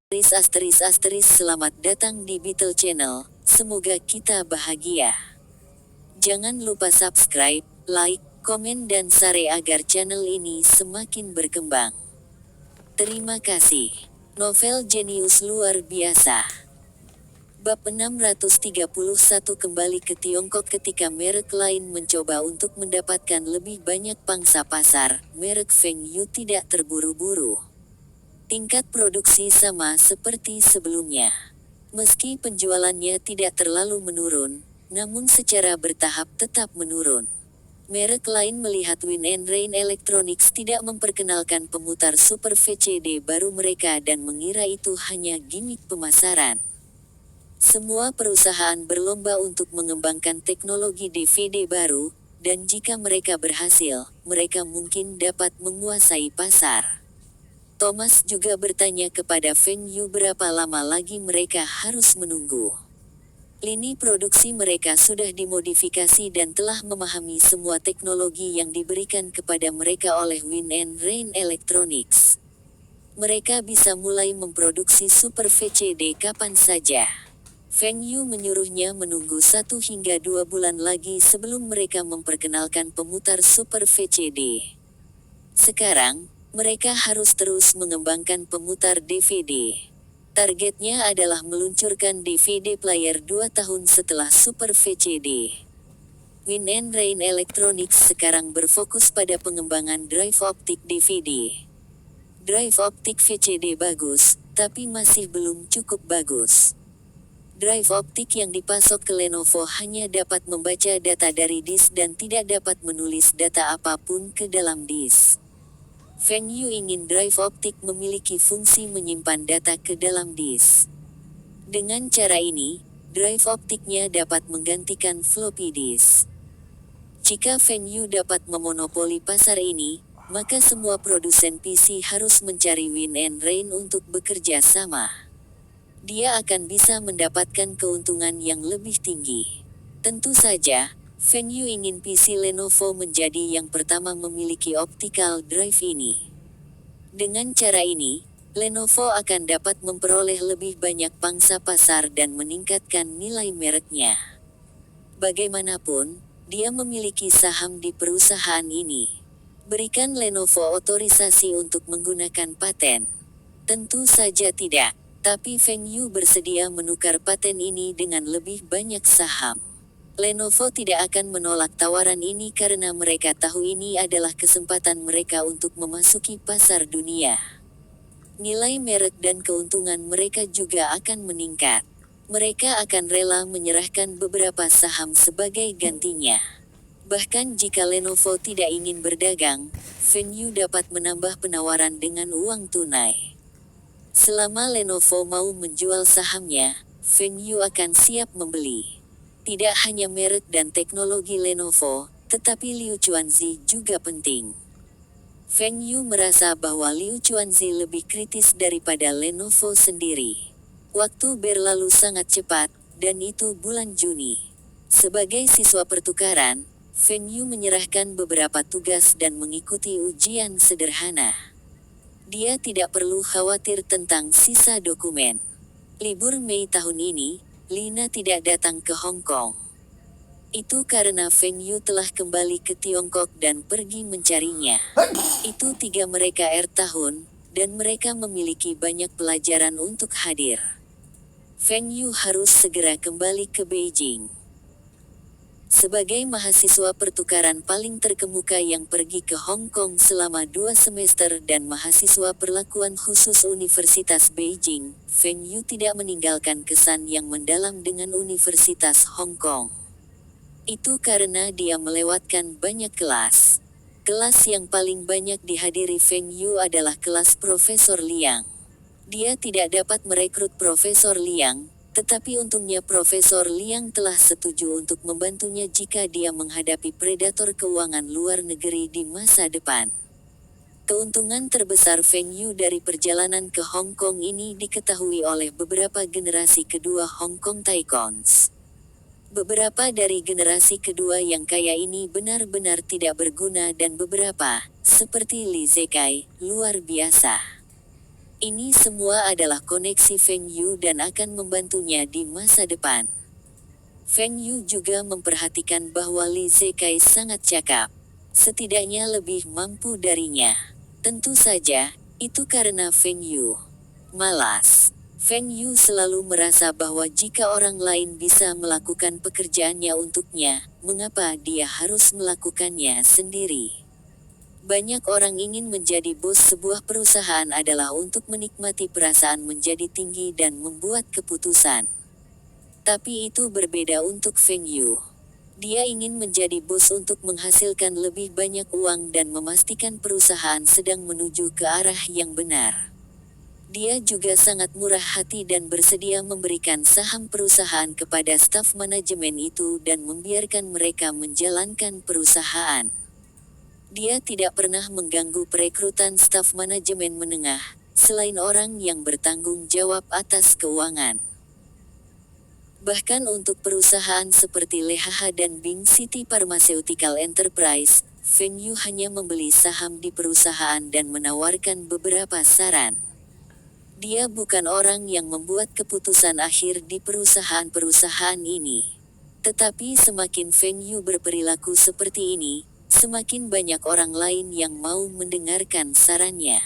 Selamat datang di Beetle Channel, semoga kita bahagia. Jangan lupa subscribe, like, komen dan share agar channel ini semakin berkembang. Terima kasih. Novel jenius luar biasa. Bab 631 kembali ke Tiongkok ketika merek lain mencoba untuk mendapatkan lebih banyak pangsa pasar, merek Feng Yu tidak terburu-buru. Tingkat produksi sama seperti sebelumnya. Meski penjualannya tidak terlalu menurun, namun secara bertahap tetap menurun. Merek lain melihat Win and Rain Electronics tidak memperkenalkan pemutar Super VCD baru mereka dan mengira itu hanya gimmick pemasaran. Semua perusahaan berlomba untuk mengembangkan teknologi DVD baru, dan jika mereka berhasil, mereka mungkin dapat menguasai pasar. Thomas juga bertanya kepada Feng Yu berapa lama lagi mereka harus menunggu. Lini produksi mereka sudah dimodifikasi dan telah memahami semua teknologi yang diberikan kepada mereka oleh Win and Rain Electronics. Mereka bisa mulai memproduksi Super VCD kapan saja. Feng Yu menyuruhnya menunggu 1 hingga 2 bulan lagi sebelum mereka memperkenalkan pemutar Super VCD. Sekarang, mereka harus terus mengembangkan pemutar DVD. Targetnya adalah meluncurkan DVD player 2 tahun setelah Super VCD. Win and Rain Electronics sekarang berfokus pada pengembangan drive optik DVD. Drive optik VCD bagus, tapi masih belum cukup bagus. Drive optik yang dipasok ke Lenovo hanya dapat membaca data dari disk dan tidak dapat menulis data apapun ke dalam disk. Feng Yu ingin drive optik memiliki fungsi menyimpan data ke dalam disk. Dengan cara ini, drive optiknya dapat menggantikan floppy disk. Jika Feng Yu dapat memonopoli pasar ini, maka semua produsen PC harus mencari Win and Rain untuk bekerja sama. Dia akan bisa mendapatkan keuntungan yang lebih tinggi. Tentu saja, Feng Yu ingin PC Lenovo menjadi yang pertama memiliki optical drive ini. Dengan cara ini, Lenovo akan dapat memperoleh lebih banyak pangsa pasar dan meningkatkan nilai mereknya. Bagaimanapun, dia memiliki saham di perusahaan ini. Berikan Lenovo otorisasi untuk menggunakan paten. Tentu saja tidak, tapi Feng Yu bersedia menukar paten ini dengan lebih banyak saham. Lenovo tidak akan menolak tawaran ini karena mereka tahu ini adalah kesempatan mereka untuk memasuki pasar dunia. Nilai merek dan keuntungan mereka juga akan meningkat. Mereka akan rela menyerahkan beberapa saham sebagai gantinya. Bahkan jika Lenovo tidak ingin berdagang, Feng Yu dapat menambah penawaran dengan uang tunai. Selama Lenovo mau menjual sahamnya, Feng Yu akan siap membeli. Tidak hanya merek dan teknologi Lenovo, tetapi Liu Chuanzi juga penting. Feng Yu merasa bahwa Liu Chuanzi lebih kritis daripada Lenovo sendiri. Waktu berlalu sangat cepat, dan itu bulan Juni. Sebagai siswa pertukaran, Feng Yu menyerahkan beberapa tugas dan mengikuti ujian sederhana. Dia tidak perlu khawatir tentang sisa dokumen. Libur Mei tahun ini, Lina tidak datang ke Hong Kong. Itu karena Feng Yu telah kembali ke Tiongkok dan pergi mencarinya. Itu 3 mereka tahun, dan mereka memiliki banyak pelajaran untuk hadir. Feng Yu harus segera kembali ke Beijing. Sebagai mahasiswa pertukaran paling terkemuka yang pergi ke Hong Kong selama 2 semester dan mahasiswa perlakuan khusus Universitas Beijing, Feng Yu tidak meninggalkan kesan yang mendalam dengan Universitas Hong Kong. Itu karena dia melewatkan banyak kelas. Kelas yang paling banyak dihadiri Feng Yu adalah kelas Profesor Liang. Dia tidak dapat merekrut Profesor Liang, tetapi untungnya Profesor Liang telah setuju untuk membantunya jika dia menghadapi predator keuangan luar negeri di masa depan. Keuntungan terbesar Feng Yu dari perjalanan ke Hong Kong ini diketahui oleh beberapa generasi kedua Hong Kong Tycoons. Beberapa dari generasi kedua yang kaya ini benar-benar tidak berguna dan beberapa, seperti Li Zekai, luar biasa. Ini semua adalah koneksi Feng Yu dan akan membantunya di masa depan. Feng Yu juga memperhatikan bahwa Li Zekai sangat cakap. Setidaknya lebih mampu darinya. Tentu saja, itu karena Feng Yu malas. Feng Yu selalu merasa bahwa jika orang lain bisa melakukan pekerjaannya untuknya, mengapa dia harus melakukannya sendiri? Banyak orang ingin menjadi bos sebuah perusahaan adalah untuk menikmati perasaan menjadi tinggi dan membuat keputusan. Tapi itu berbeda untuk Feng Yu. Dia ingin menjadi bos untuk menghasilkan lebih banyak uang dan memastikan perusahaan sedang menuju ke arah yang benar. Dia juga sangat murah hati dan bersedia memberikan saham perusahaan kepada staf manajemen itu dan membiarkan mereka menjalankan perusahaan. Dia tidak pernah mengganggu perekrutan staf manajemen menengah, selain orang yang bertanggung jawab atas keuangan. Bahkan untuk perusahaan seperti Lehaha dan Bing City Pharmaceutical Enterprise, Feng Yu hanya membeli saham di perusahaan dan menawarkan beberapa saran. Dia bukan orang yang membuat keputusan akhir di perusahaan-perusahaan ini. Tetapi semakin Feng Yu berperilaku seperti ini, semakin banyak orang lain yang mau mendengarkan sarannya.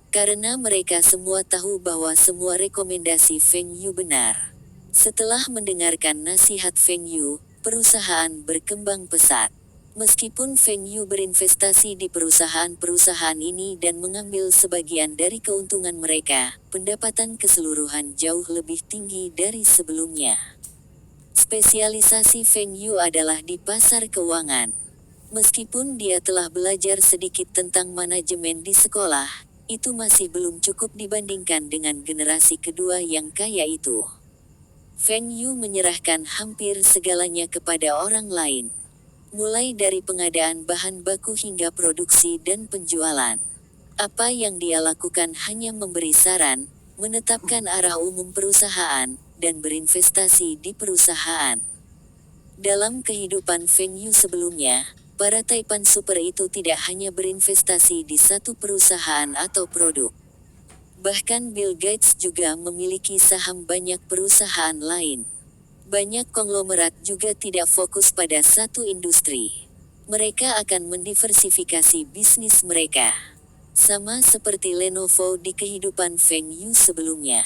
Karena mereka semua tahu bahwa semua rekomendasi Feng Yu benar. Setelah mendengarkan nasihat Feng Yu, perusahaan berkembang pesat. Meskipun Feng Yu berinvestasi di perusahaan-perusahaan ini dan mengambil sebagian dari keuntungan mereka, pendapatan keseluruhan jauh lebih tinggi dari sebelumnya. Spesialisasi Feng Yu adalah di pasar keuangan. Meskipun dia telah belajar sedikit tentang manajemen di sekolah, itu masih belum cukup dibandingkan dengan generasi kedua yang kaya itu. Feng Yu menyerahkan hampir segalanya kepada orang lain. Mulai dari pengadaan bahan baku hingga produksi dan penjualan. Apa yang dia lakukan hanya memberi saran, menetapkan arah umum perusahaan, dan berinvestasi di perusahaan. Dalam kehidupan Feng Yu sebelumnya, para Taipan Super itu tidak hanya berinvestasi di satu perusahaan atau produk. Bahkan Bill Gates juga memiliki saham banyak perusahaan lain. Banyak konglomerat juga tidak fokus pada satu industri. Mereka akan mendiversifikasi bisnis mereka. Sama seperti Lenovo di kehidupan Feng Yu sebelumnya.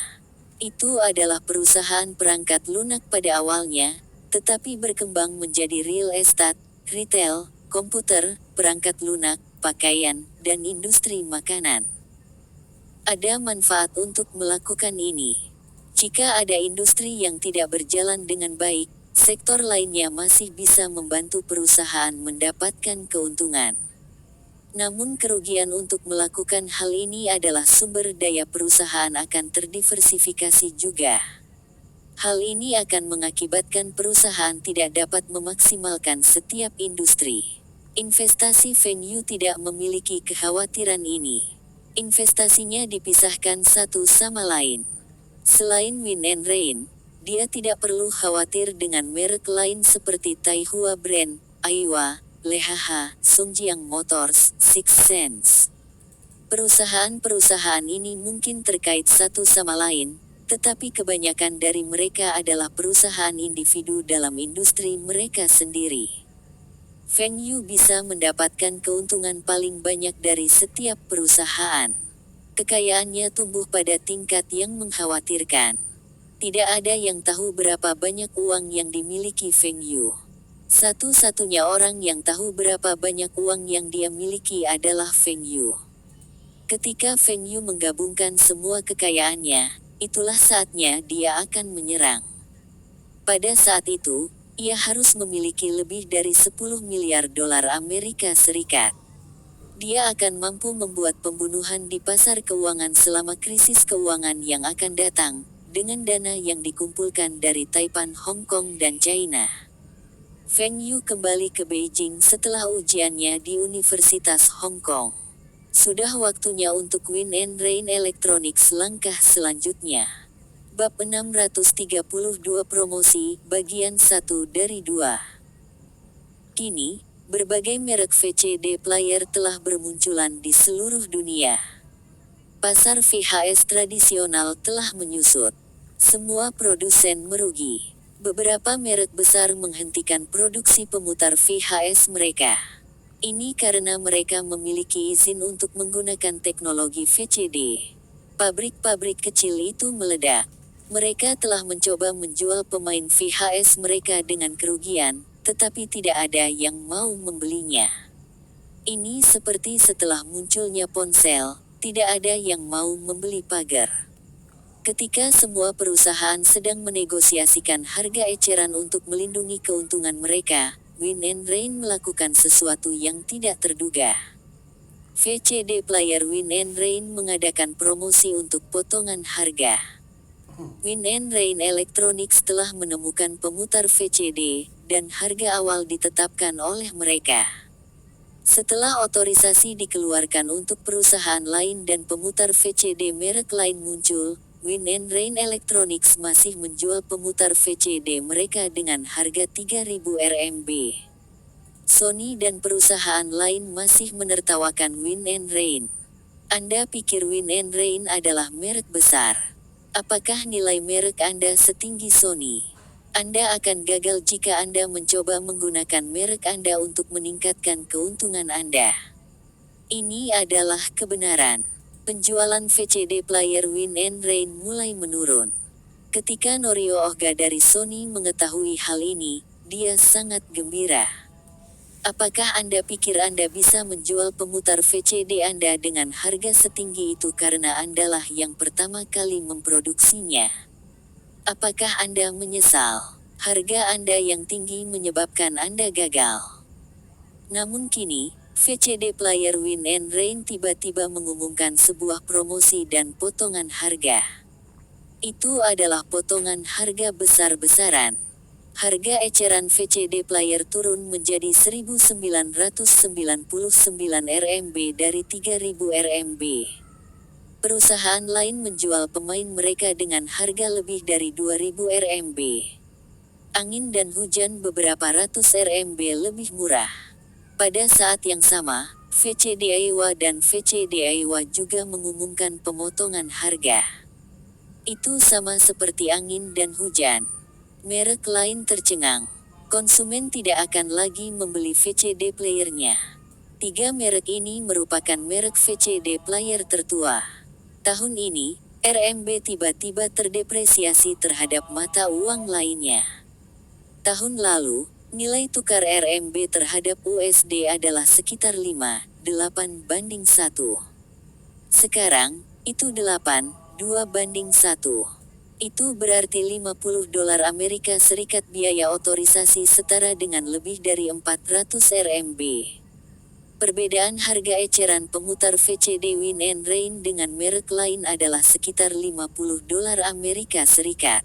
Itu adalah perusahaan perangkat lunak pada awalnya, tetapi berkembang menjadi real estate, retail, komputer, perangkat lunak, pakaian, dan industri makanan. Ada manfaat untuk melakukan ini. Jika ada industri yang tidak berjalan dengan baik, sektor lainnya masih bisa membantu perusahaan mendapatkan keuntungan. Namun kerugian untuk melakukan hal ini adalah sumber daya perusahaan akan terdiversifikasi juga. Hal ini akan mengakibatkan perusahaan tidak dapat memaksimalkan setiap industri. Investasi Feng Yu tidak memiliki kekhawatiran ini. Investasinya dipisahkan satu sama lain. Selain Win and Rain, dia tidak perlu khawatir dengan merek lain seperti Taihua Brand, Aiwa, Lehaha, Songjiang Motors, Six Sense. Perusahaan-perusahaan ini mungkin terkait satu sama lain, tetapi kebanyakan dari mereka adalah perusahaan individu dalam industri mereka sendiri. Feng Yu bisa mendapatkan keuntungan paling banyak dari setiap perusahaan. Kekayaannya tumbuh pada tingkat yang mengkhawatirkan. Tidak ada yang tahu berapa banyak uang yang dimiliki Feng Yu. Satu-satunya orang yang tahu berapa banyak uang yang dia miliki adalah Feng Yu. Ketika Feng Yu menggabungkan semua kekayaannya, itulah saatnya dia akan menyerang. Pada saat itu, ia harus memiliki lebih dari 10 miliar dolar Amerika Serikat. Dia akan mampu membuat pembunuhan di pasar keuangan selama krisis keuangan yang akan datang, dengan dana yang dikumpulkan dari Taipan, Hong Kong dan China. Feng Yu kembali ke Beijing setelah ujiannya di Universitas Hong Kong. Sudah waktunya untuk Win and Rain Electronics langkah selanjutnya. Bab 632 Promosi, bagian 1 dari 2. Kini, berbagai merek VCD player telah bermunculan di seluruh dunia. Pasar VHS tradisional telah menyusut. Semua produsen merugi. Beberapa merek besar menghentikan produksi pemutar VHS mereka. Ini karena mereka memiliki izin untuk menggunakan teknologi VCD. Pabrik-pabrik kecil itu meledak. Mereka telah mencoba menjual pemain VHS mereka dengan kerugian, tetapi tidak ada yang mau membelinya. Ini seperti setelah munculnya ponsel, tidak ada yang mau membeli pagar. Ketika semua perusahaan sedang menegosiasikan harga eceran untuk melindungi keuntungan mereka, Win and Rain melakukan sesuatu yang tidak terduga. VCD player Win and Rain mengadakan promosi untuk potongan harga. Win and Rain Electronics telah menemukan pemutar VCD, dan harga awal ditetapkan oleh mereka. Setelah otorisasi dikeluarkan untuk perusahaan lain dan pemutar VCD merek lain muncul, Win and Rain Electronics masih menjual pemutar VCD mereka dengan harga 3.000 Rmb. Sony dan perusahaan lain masih menertawakan Win and Rain. Anda pikir Win and Rain adalah merek besar? Apakah nilai merek Anda setinggi Sony? Anda akan gagal jika Anda mencoba menggunakan merek Anda untuk meningkatkan keuntungan Anda. Ini adalah kebenaran. Penjualan VCD player Win and Rain mulai menurun. Ketika Norio Ohga dari Sony mengetahui hal ini, dia sangat gembira. Apakah Anda pikir Anda bisa menjual pemutar VCD Anda dengan harga setinggi itu karena Andalah yang pertama kali memproduksinya? Apakah Anda menyesal? Harga Anda yang tinggi menyebabkan Anda gagal. Namun kini, VCD player Win and Rain tiba-tiba mengumumkan sebuah promosi dan potongan harga. Itu adalah potongan harga besar-besaran. Harga eceran VCD player turun menjadi 1.999 Rmb dari 3.000 Rmb. Perusahaan lain menjual pemain mereka dengan harga lebih dari 2.000 Rmb. Angin dan hujan beberapa ratus Rmb lebih murah. Pada saat yang sama, VCD Aiwa dan VCD Aiwa juga mengumumkan pemotongan harga. Itu sama seperti angin dan hujan. Merek lain tercengang. Konsumen tidak akan lagi membeli VCD playernya. 3 merek ini merupakan merek VCD player tertua. Tahun ini, RMB tiba-tiba terdepresiasi terhadap mata uang lainnya. Tahun lalu, nilai tukar RMB terhadap USD adalah sekitar 5,8:1. Sekarang, itu 8,2:1. Itu berarti 50 dolar Amerika Serikat biaya otorisasi setara dengan lebih dari 400 Rmb. Perbedaan harga eceran pemutar VCD Win and Rain dengan merek lain adalah sekitar 50 dolar Amerika Serikat.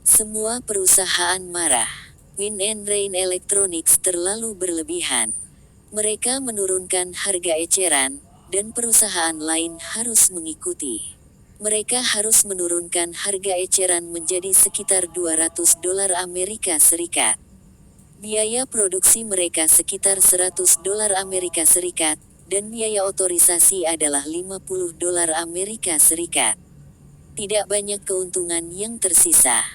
Semua perusahaan marah. Win and Rain Electronics terlalu berlebihan. Mereka menurunkan harga eceran, dan perusahaan lain harus mengikuti. Mereka harus menurunkan harga eceran menjadi sekitar 200 dolar Amerika Serikat. Biaya produksi mereka sekitar 100 dolar Amerika Serikat, dan biaya otorisasi adalah 50 dolar Amerika Serikat. Tidak banyak keuntungan yang tersisa.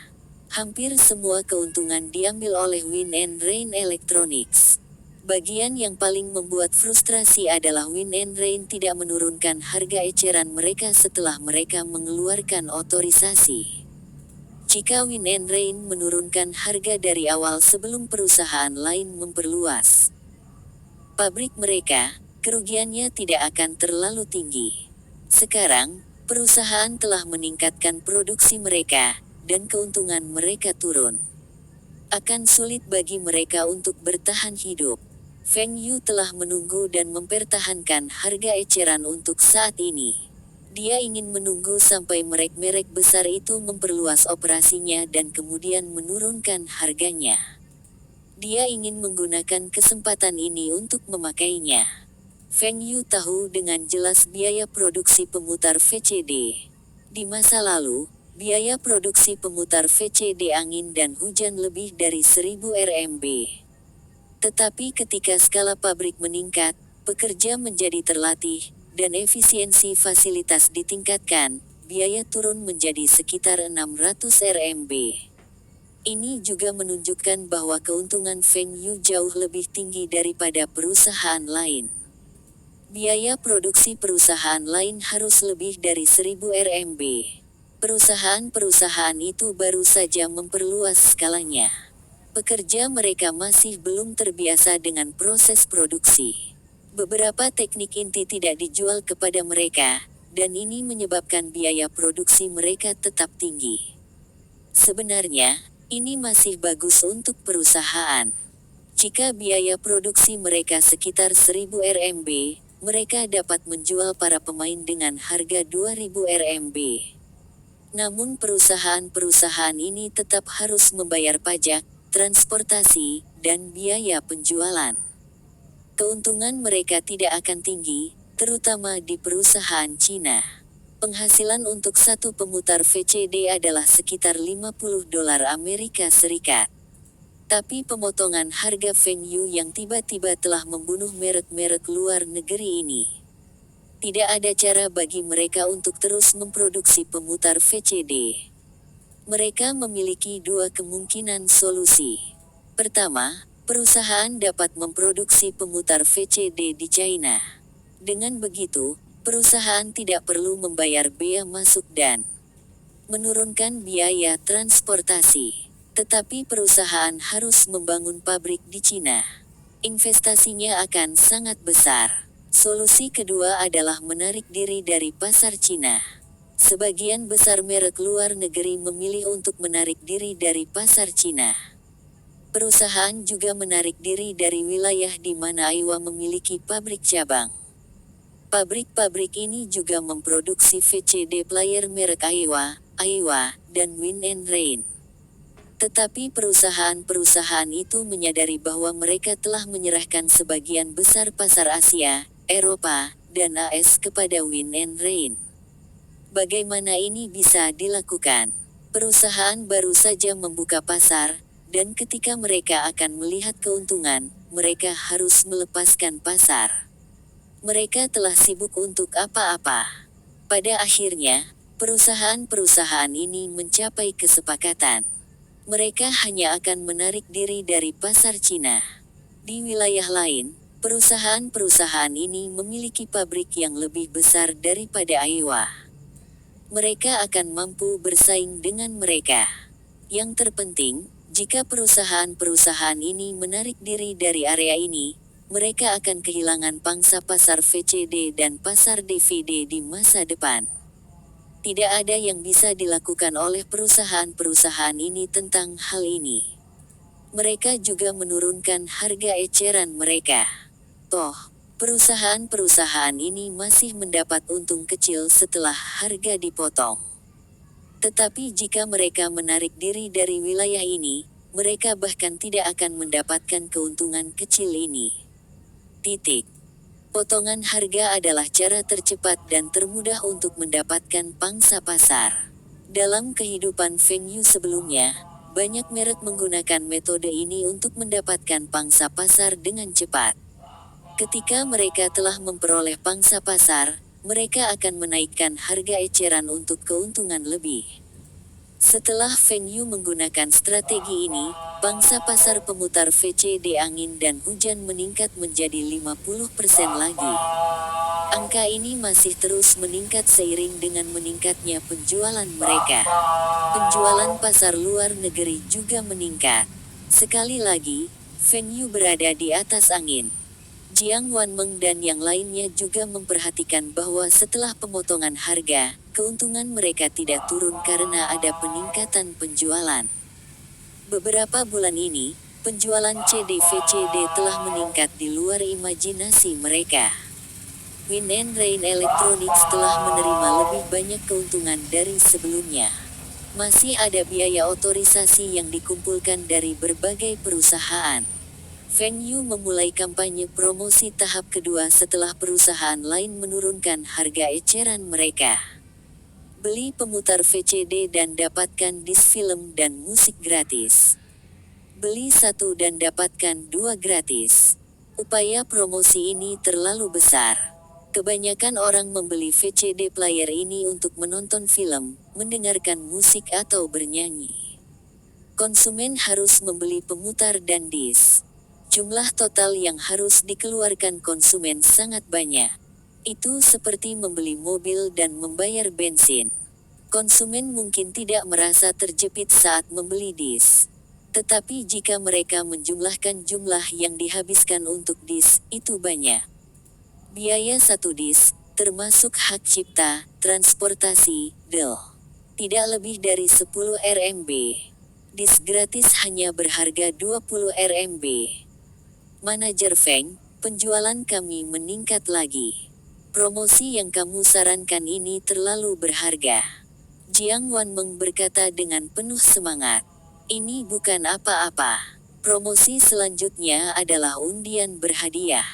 Hampir semua keuntungan diambil oleh Win and Rain Electronics. Bagian yang paling membuat frustrasi adalah Win and Rain tidak menurunkan harga eceran mereka setelah mereka mengeluarkan otorisasi. Jika Win and Rain menurunkan harga dari awal sebelum perusahaan lain memperluas pabrik mereka, kerugiannya tidak akan terlalu tinggi. Sekarang, perusahaan telah meningkatkan produksi mereka, dan keuntungan mereka turun. Akan sulit bagi mereka untuk bertahan hidup. Feng Yu telah menunggu dan mempertahankan harga eceran untuk saat ini. Dia ingin menunggu sampai merek-merek besar itu memperluas operasinya dan kemudian menurunkan harganya. Dia ingin menggunakan kesempatan ini untuk memakainya. Feng Yu tahu dengan jelas biaya produksi pemutar VCD. Di masa lalu, biaya produksi pemutar VCD angin dan hujan lebih dari 1.000 Rmb. Tetapi ketika skala pabrik meningkat, pekerja menjadi terlatih, dan efisiensi fasilitas ditingkatkan, biaya turun menjadi sekitar 600 Rmb. Ini juga menunjukkan bahwa keuntungan Feng Yu jauh lebih tinggi daripada perusahaan lain. Biaya produksi perusahaan lain harus lebih dari 1000 Rmb. Perusahaan-perusahaan itu baru saja memperluas skalanya. Pekerja mereka masih belum terbiasa dengan proses produksi. Beberapa teknik inti tidak dijual kepada mereka, dan ini menyebabkan biaya produksi mereka tetap tinggi. Sebenarnya, ini masih bagus untuk perusahaan. Jika biaya produksi mereka sekitar 1000 Rmb, mereka dapat menjual para pemain dengan harga 2000 Rmb. Namun perusahaan-perusahaan ini tetap harus membayar pajak, transportasi, dan biaya penjualan. Keuntungan mereka tidak akan tinggi, terutama di perusahaan Cina. Penghasilan untuk satu pemutar VCD adalah sekitar 50 dolar Amerika Serikat. Tapi pemotongan harga Feng Yu yang tiba-tiba telah membunuh merek-merek luar negeri ini. Tidak ada cara bagi mereka untuk terus memproduksi pemutar VCD. Mereka memiliki dua kemungkinan solusi. Pertama, perusahaan dapat memproduksi pemutar VCD di China. Dengan begitu, perusahaan tidak perlu membayar bea masuk dan menurunkan biaya transportasi. Tetapi perusahaan harus membangun pabrik di Cina. Investasinya akan sangat besar. Solusi kedua adalah menarik diri dari pasar Cina. Sebagian besar merek luar negeri memilih untuk menarik diri dari pasar Cina. Perusahaan juga menarik diri dari wilayah di mana Aiwa memiliki pabrik cabang. Pabrik-pabrik ini juga memproduksi VCD player merek Aiwa, dan Win and Rain. Tetapi perusahaan-perusahaan itu menyadari bahwa mereka telah menyerahkan sebagian besar pasar Asia, Eropa, dan AS kepada Win and Rain. Bagaimana ini bisa dilakukan? Perusahaan baru saja membuka pasar, dan ketika mereka akan melihat keuntungan, mereka harus melepaskan pasar. Mereka telah sibuk untuk apa-apa. Pada akhirnya, perusahaan-perusahaan ini mencapai kesepakatan. Mereka hanya akan menarik diri dari pasar Cina. Di wilayah lain, perusahaan-perusahaan ini memiliki pabrik yang lebih besar daripada Aiwa. Mereka akan mampu bersaing dengan mereka. Yang terpenting, jika perusahaan-perusahaan ini menarik diri dari area ini, mereka akan kehilangan pangsa pasar VCD dan pasar DVD di masa depan. Tidak ada yang bisa dilakukan oleh perusahaan-perusahaan ini tentang hal ini. Mereka juga menurunkan harga eceran mereka. Toh, perusahaan-perusahaan ini masih mendapat untung kecil setelah harga dipotong. Tetapi jika mereka menarik diri dari wilayah ini, mereka bahkan tidak akan mendapatkan keuntungan kecil ini. Potongan harga adalah cara tercepat dan termudah untuk mendapatkan pangsa pasar. Dalam kehidupan Feng Yu sebelumnya, banyak merek menggunakan metode ini untuk mendapatkan pangsa pasar dengan cepat. Ketika mereka telah memperoleh pangsa pasar, mereka akan menaikkan harga eceran untuk keuntungan lebih. Setelah Feng Yu menggunakan strategi ini, pangsa pasar pemutar VCD angin dan hujan meningkat menjadi 50% lagi. Angka ini masih terus meningkat seiring dengan meningkatnya penjualan mereka. Penjualan pasar luar negeri juga meningkat. Sekali lagi, Feng Yu berada di atas angin. Jiang Wanmeng dan yang lainnya juga memperhatikan bahwa setelah pemotongan harga, keuntungan mereka tidak turun karena ada peningkatan penjualan. Beberapa bulan ini, penjualan CD-VCD telah meningkat di luar imajinasi mereka. Win and Rain Electronics telah menerima lebih banyak keuntungan dari sebelumnya. Masih ada biaya otorisasi yang dikumpulkan dari berbagai perusahaan. Feng Yu memulai kampanye promosi tahap kedua setelah perusahaan lain menurunkan harga eceran mereka. Beli pemutar VCD dan dapatkan disk film dan musik gratis. Beli satu dan dapatkan dua gratis. Upaya promosi ini terlalu besar. Kebanyakan orang membeli VCD player ini untuk menonton film, mendengarkan musik atau bernyanyi. Konsumen harus membeli pemutar dan disk. Jumlah total yang harus dikeluarkan konsumen sangat banyak. Itu seperti membeli mobil dan membayar bensin. Konsumen mungkin tidak merasa terjepit saat membeli disk. Tetapi jika mereka menjumlahkan jumlah yang dihabiskan untuk disk, itu banyak. Biaya satu disk, termasuk hak cipta, transportasi, del. Tidak lebih dari 10 Rp. Disk gratis hanya berharga 20 Rp. Manajer Feng, penjualan kami meningkat lagi. Promosi yang kamu sarankan ini terlalu berharga. Jiang Wanmeng berkata dengan penuh semangat. Ini bukan apa-apa. Promosi selanjutnya adalah undian berhadiah.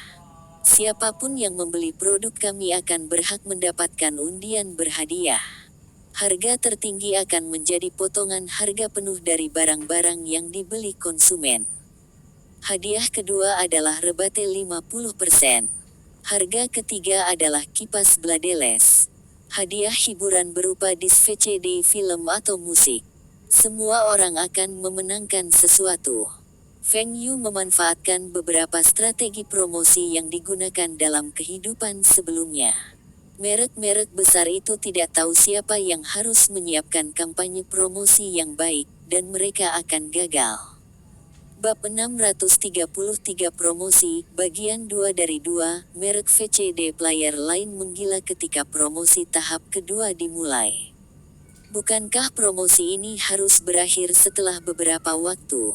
Siapapun yang membeli produk kami akan berhak mendapatkan undian berhadiah. Harga tertinggi akan menjadi potongan harga penuh dari barang-barang yang dibeli konsumen. Hadiah kedua adalah rebate 50%. Harga ketiga adalah kipas bladeless. Hadiah hiburan berupa disk VCD film atau musik. Semua orang akan memenangkan sesuatu. Feng Yu memanfaatkan beberapa strategi promosi yang digunakan dalam kehidupan sebelumnya. Merek-merek besar itu tidak tahu siapa yang harus menyiapkan kampanye promosi yang baik, dan mereka akan gagal. Bab 633 Promosi, bagian 2 dari 2, merek VCD player lain menggila ketika promosi tahap kedua dimulai. Bukankah promosi ini harus berakhir setelah beberapa waktu?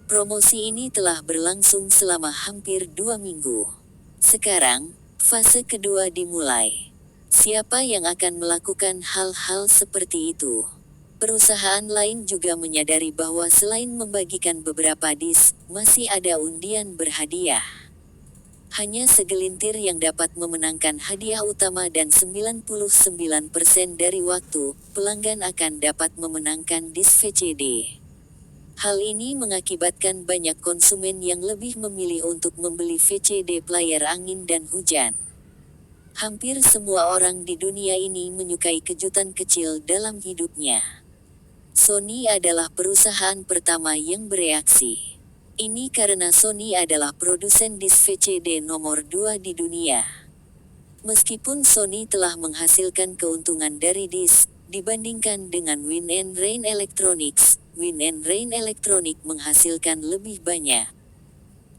Promosi ini telah berlangsung selama hampir 2 minggu. Sekarang, fase kedua dimulai. Siapa yang akan melakukan hal-hal seperti itu? Perusahaan lain juga menyadari bahwa selain membagikan beberapa disk, masih ada undian berhadiah. Hanya segelintir yang dapat memenangkan hadiah utama dan 99% dari waktu, pelanggan akan dapat memenangkan disk VCD. Hal ini mengakibatkan banyak konsumen yang lebih memilih untuk membeli VCD player angin dan hujan. Hampir semua orang di dunia ini menyukai kejutan kecil dalam hidupnya. Sony adalah perusahaan pertama yang bereaksi. Ini karena Sony adalah produsen disk VCD nomor 2 di dunia. Meskipun Sony telah menghasilkan keuntungan dari disk, dibandingkan dengan Win and Rain Electronics, Win and Rain Electronics menghasilkan lebih banyak.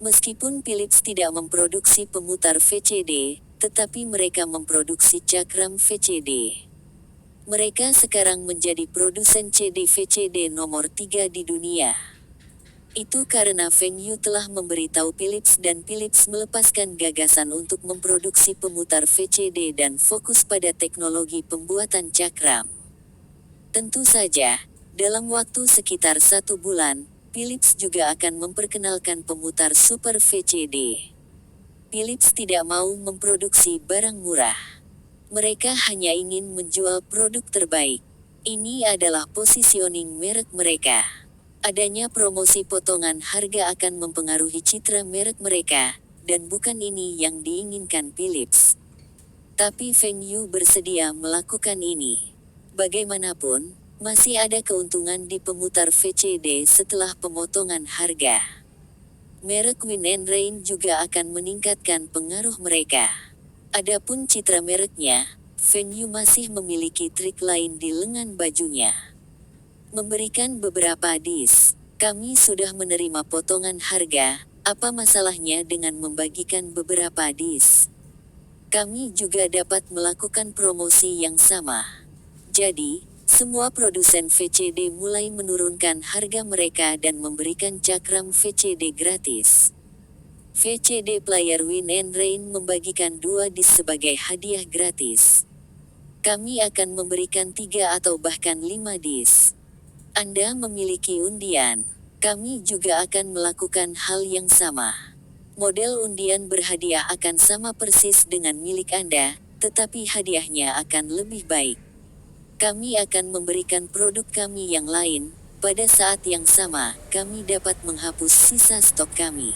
Meskipun Philips tidak memproduksi pemutar VCD, tetapi mereka memproduksi cakram VCD. Mereka sekarang menjadi produsen CD VCD nomor 3 di dunia. Itu karena Feng Yu telah memberitahu Philips dan Philips melepaskan gagasan untuk memproduksi pemutar VCD dan fokus pada teknologi pembuatan cakram. Tentu saja, dalam waktu sekitar 1 bulan, Philips juga akan memperkenalkan pemutar Super VCD. Philips tidak mau memproduksi barang murah. Mereka hanya ingin menjual produk terbaik. Ini adalah positioning merek mereka. Adanya promosi potongan harga akan mempengaruhi citra merek mereka, dan bukan ini yang diinginkan Philips. Tapi Feng Yu bersedia melakukan ini. Bagaimanapun, masih ada keuntungan di pemutar VCD setelah pemotongan harga. Merek Win and Rain juga akan meningkatkan pengaruh mereka. Adapun citra mereknya, Feng Yu masih memiliki trik lain di lengan bajunya. Memberikan beberapa disk. Kami sudah menerima potongan harga, apa masalahnya dengan membagikan beberapa disk? Kami juga dapat melakukan promosi yang sama. Jadi, semua produsen VCD mulai menurunkan harga mereka dan memberikan cakram VCD gratis. VCD player Win and Rain membagikan 2 disk sebagai hadiah gratis. Kami akan memberikan 3 atau bahkan 5 disk. Anda memiliki undian. Kami juga akan melakukan hal yang sama. Model undian berhadiah akan sama persis dengan milik Anda, tetapi hadiahnya akan lebih baik. Kami akan memberikan produk kami yang lain. Pada saat yang sama, kami dapat menghapus sisa stok kami.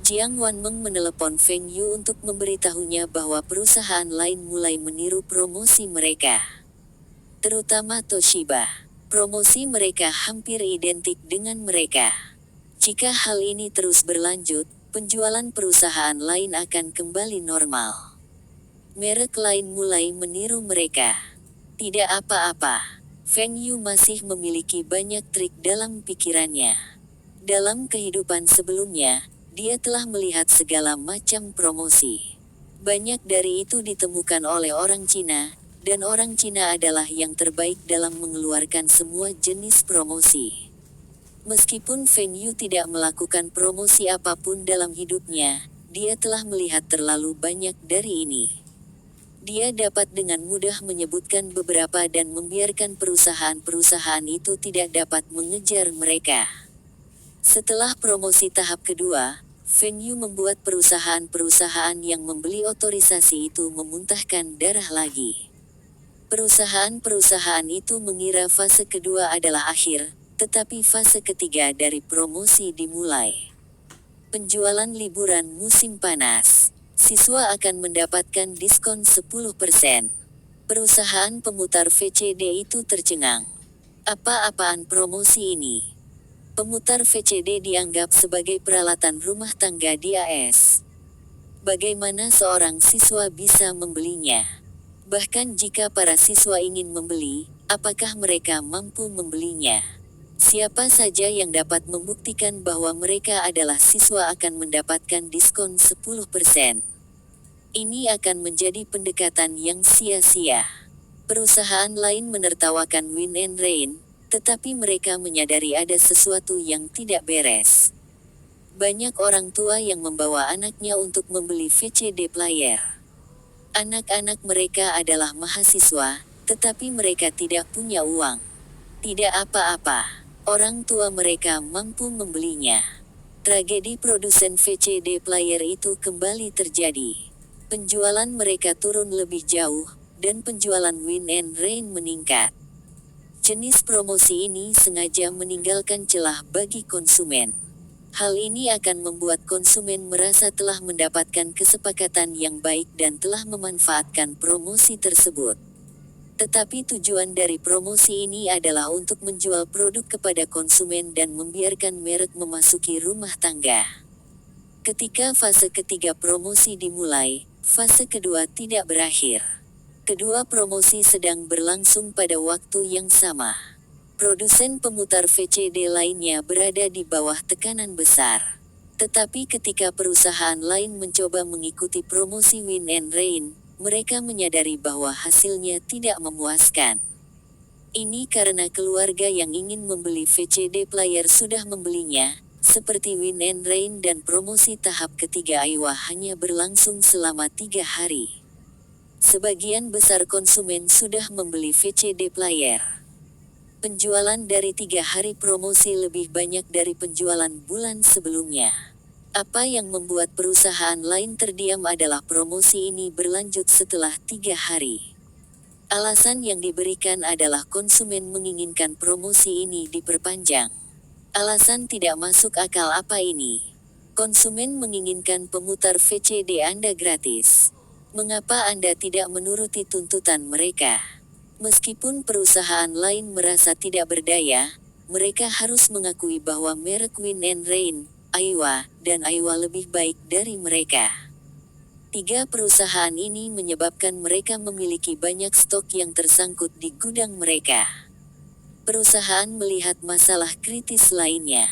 Jiang Wanmeng menelepon Feng Yu untuk memberitahunya bahwa perusahaan lain mulai meniru promosi mereka. Terutama Toshiba. Promosi mereka hampir identik dengan mereka. Jika hal ini terus berlanjut, penjualan perusahaan lain akan kembali normal. Merek lain mulai meniru mereka. Tidak apa-apa. Feng Yu masih memiliki banyak trik dalam pikirannya. Dalam kehidupan sebelumnya, dia telah melihat segala macam promosi. Banyak dari itu ditemukan oleh orang Cina, dan orang Cina adalah yang terbaik dalam mengeluarkan semua jenis promosi. Meskipun Feng Yu tidak melakukan promosi apapun dalam hidupnya, dia telah melihat terlalu banyak dari ini. Dia dapat dengan mudah menyebutkan beberapa dan membiarkan perusahaan-perusahaan itu tidak dapat mengejar mereka. Setelah promosi tahap kedua, Feng Yu membuat perusahaan-perusahaan yang membeli otorisasi itu memuntahkan darah lagi. Perusahaan-perusahaan itu mengira fase kedua adalah akhir, tetapi fase ketiga dari promosi dimulai. Penjualan liburan musim panas. Siswa akan mendapatkan diskon 10%. Perusahaan pemutar VCD itu tercengang. Apa-apaan promosi ini? Pemutar VCD dianggap sebagai peralatan rumah tangga di AS. Bagaimana seorang siswa bisa membelinya? Bahkan jika para siswa ingin membeli, apakah mereka mampu membelinya? Siapa saja yang dapat membuktikan bahwa mereka adalah siswa akan mendapatkan diskon 10%. Ini akan menjadi pendekatan yang sia-sia. Perusahaan lain menertawakan Win and Rain, tetapi mereka menyadari ada sesuatu yang tidak beres. Banyak orang tua yang membawa anaknya untuk membeli VCD player. Anak-anak mereka adalah mahasiswa, tetapi mereka tidak punya uang. Tidak apa-apa. Orang tua mereka mampu membelinya. Tragedi produsen VCD player itu kembali terjadi. Penjualan mereka turun lebih jauh, dan penjualan Win and Rain meningkat. Jenis promosi ini sengaja meninggalkan celah bagi konsumen. Hal ini akan membuat konsumen merasa telah mendapatkan kesepakatan yang baik dan telah memanfaatkan promosi tersebut. Tetapi tujuan dari promosi ini adalah untuk menjual produk kepada konsumen dan membiarkan merek memasuki rumah tangga. Ketika fase ketiga promosi dimulai, fase kedua tidak berakhir. Kedua promosi sedang berlangsung pada waktu yang sama. Produsen pemutar VCD lainnya berada di bawah tekanan besar. Tetapi ketika perusahaan lain mencoba mengikuti promosi Win and Rain, mereka menyadari bahwa hasilnya tidak memuaskan. Ini karena keluarga yang ingin membeli VCD player sudah membelinya, seperti Win and Rain, dan promosi tahap ketiga Aiwa hanya berlangsung selama 3 hari. Sebagian besar konsumen sudah membeli VCD player. Penjualan dari 3 hari promosi lebih banyak dari penjualan bulan sebelumnya. Apa yang membuat perusahaan lain terdiam adalah promosi ini berlanjut setelah 3 hari. Alasan yang diberikan adalah konsumen menginginkan promosi ini diperpanjang. Alasan tidak masuk akal apa ini? Konsumen menginginkan pemutar VCD Anda gratis. Mengapa Anda tidak menuruti tuntutan mereka? Meskipun perusahaan lain merasa tidak berdaya, mereka harus mengakui bahwa merek Win and Rain, Aiwa, dan Aiwa lebih baik dari mereka. 3 perusahaan ini menyebabkan mereka memiliki banyak stok yang tersangkut di gudang mereka. Perusahaan melihat masalah kritis lainnya.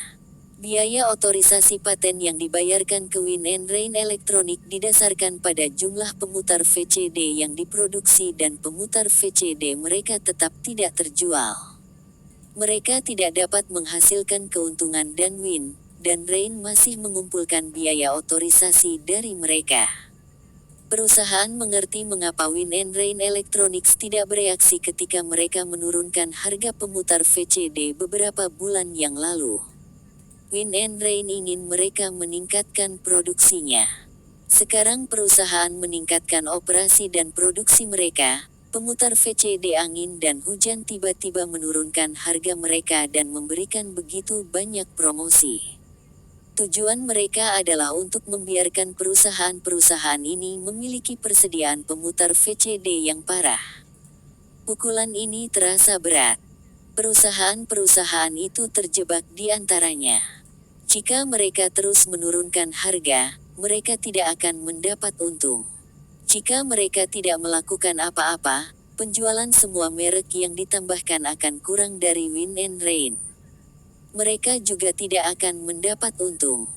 Biaya otorisasi paten yang dibayarkan ke Win and Rain Elektronik didasarkan pada jumlah pemutar VCD yang diproduksi dan pemutar VCD mereka tetap tidak terjual. Mereka tidak dapat menghasilkan keuntungan dan Win dan Rain masih mengumpulkan biaya otorisasi dari mereka. Perusahaan mengerti mengapa Win and Rain Electronics tidak bereaksi ketika mereka menurunkan harga pemutar VCD beberapa bulan yang lalu. Win and Rain ingin mereka meningkatkan produksinya. Sekarang perusahaan meningkatkan operasi dan produksi mereka. Pemutar VCD angin dan hujan tiba-tiba menurunkan harga mereka dan memberikan begitu banyak promosi. Tujuan mereka adalah untuk membiarkan perusahaan-perusahaan ini memiliki persediaan pemutar VCD yang parah. Pukulan ini terasa berat. Perusahaan-perusahaan itu terjebak di antaranya. Jika mereka terus menurunkan harga, mereka tidak akan mendapat untung. Jika mereka tidak melakukan apa-apa, penjualan semua merek yang ditambahkan akan kurang dari Win and Rain. Mereka juga tidak akan mendapat untung.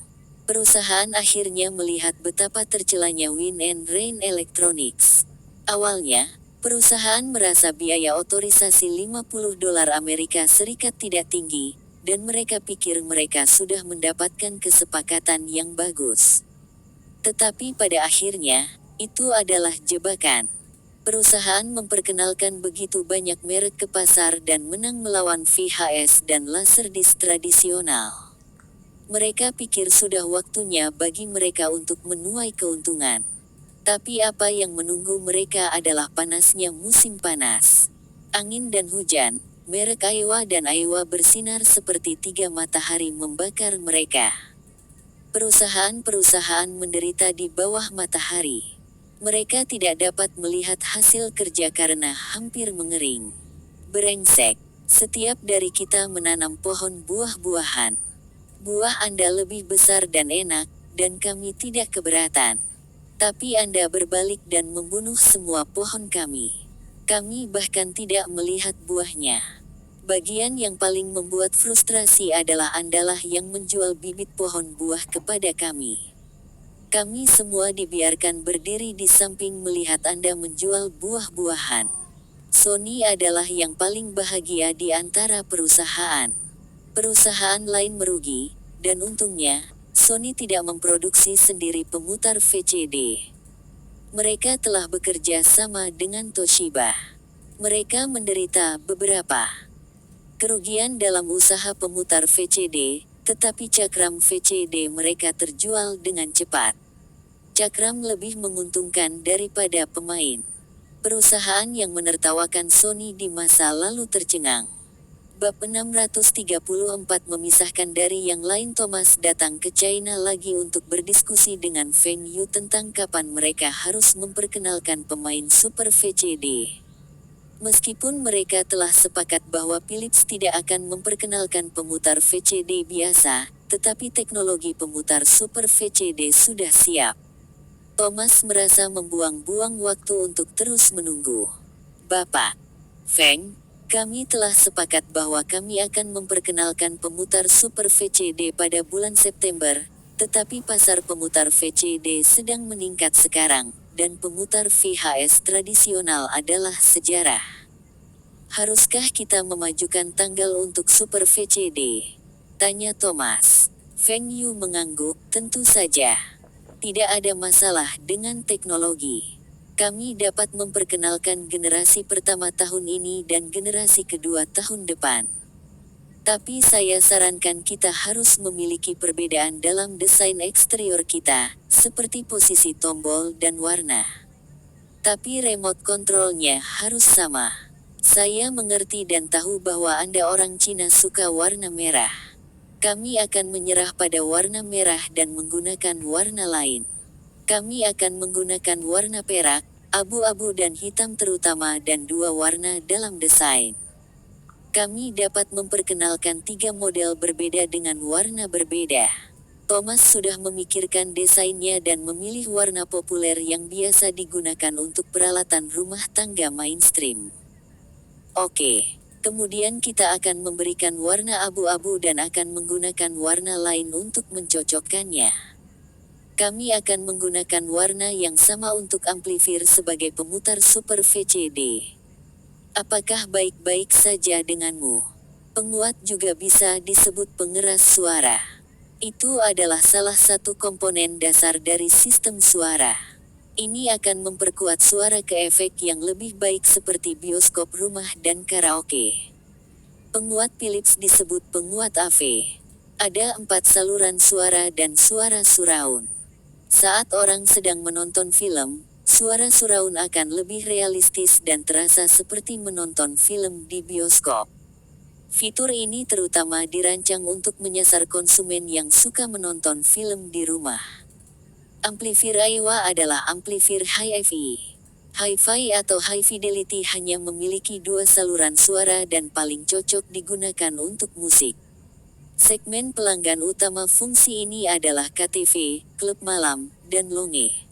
Perusahaan akhirnya melihat betapa tercelanya Win and Rain Electronics. Awalnya, perusahaan merasa biaya otorisasi $50 Amerika Serikat tidak tinggi, dan mereka pikir mereka sudah mendapatkan kesepakatan yang bagus. Tetapi pada akhirnya, itu adalah jebakan. Perusahaan memperkenalkan begitu banyak merek ke pasar dan menang melawan VHS dan Laserdisc tradisional. Mereka pikir sudah waktunya bagi mereka untuk menuai keuntungan. Tapi apa yang menunggu mereka adalah panasnya musim panas. Angin dan hujan, merek Aiwa dan Aiwa bersinar seperti 3 matahari membakar mereka. Perusahaan-perusahaan menderita di bawah matahari. Mereka tidak dapat melihat hasil kerja karena hampir mengering. Brengsek, setiap dari kita menanam pohon buah-buahan. Buah Anda lebih besar dan enak, dan kami tidak keberatan. Tapi Anda berbalik dan membunuh semua pohon kami. Kami bahkan tidak melihat buahnya. Bagian yang paling membuat frustrasi adalah Andalah yang menjual bibit pohon buah kepada kami. Kami semua dibiarkan berdiri di samping melihat Anda menjual buah-buahan. Sony adalah yang paling bahagia di antara perusahaan. Perusahaan lain merugi, dan untungnya, Sony tidak memproduksi sendiri pemutar VCD. Mereka telah bekerja sama dengan Toshiba. Mereka menderita beberapa kerugian dalam usaha pemutar VCD, tetapi cakram VCD mereka terjual dengan cepat. Cakram lebih menguntungkan daripada pemain. Perusahaan yang menertawakan Sony di masa lalu tercengang. Bab 634 memisahkan dari yang lain. Thomas datang ke China lagi untuk berdiskusi dengan Feng Yu tentang kapan mereka harus memperkenalkan pemain Super VCD. Meskipun mereka telah sepakat bahwa Philips tidak akan memperkenalkan pemutar VCD biasa, tetapi teknologi pemutar Super VCD sudah siap. Thomas merasa membuang-buang waktu untuk terus menunggu. Bapak Feng, kami telah sepakat bahwa kami akan memperkenalkan pemutar Super VCD pada bulan September, tetapi pasar pemutar VCD sedang meningkat sekarang, dan pemutar VHS tradisional adalah sejarah. Haruskah kita memajukan tanggal untuk Super VCD? Tanya Thomas. Feng Yu mengangguk, tentu saja. Tidak ada masalah dengan teknologi. Kami dapat memperkenalkan generasi pertama tahun ini dan generasi kedua tahun depan. Tapi saya sarankan kita harus memiliki perbedaan dalam desain eksterior kita, seperti posisi tombol dan warna. Tapi remote controlnya harus sama. Saya mengerti dan tahu bahwa Anda orang Cina suka warna merah. Kami akan menyerah pada warna merah dan menggunakan warna lain. Kami akan menggunakan warna perak, abu-abu dan hitam terutama dan 2 warna dalam desain. Kami dapat memperkenalkan 3 model berbeda dengan warna berbeda. Thomas sudah memikirkan desainnya dan memilih warna populer yang biasa digunakan untuk peralatan rumah tangga mainstream. Oke. Kemudian kita akan memberikan warna abu-abu dan akan menggunakan warna lain untuk mencocokkannya. Kami akan menggunakan warna yang sama untuk amplifier sebagai pemutar Super VCD. Apakah baik-baik saja denganmu? Penguat juga bisa disebut pengeras suara. Itu adalah salah satu komponen dasar dari sistem suara. Ini akan memperkuat suara ke efek yang lebih baik seperti bioskop rumah dan karaoke. Penguat Philips disebut penguat AV. Ada 4 saluran suara dan suara surround. Saat orang sedang menonton film, suara surround akan lebih realistis dan terasa seperti menonton film di bioskop. Fitur ini terutama dirancang untuk menyasar konsumen yang suka menonton film di rumah. Amplifier Aiwa adalah amplifier Hi-Fi. Hi-Fi atau High Fidelity hanya memiliki dua saluran suara dan paling cocok digunakan untuk musik. Segmen pelanggan utama fungsi ini adalah KTV, klub malam, dan lounge.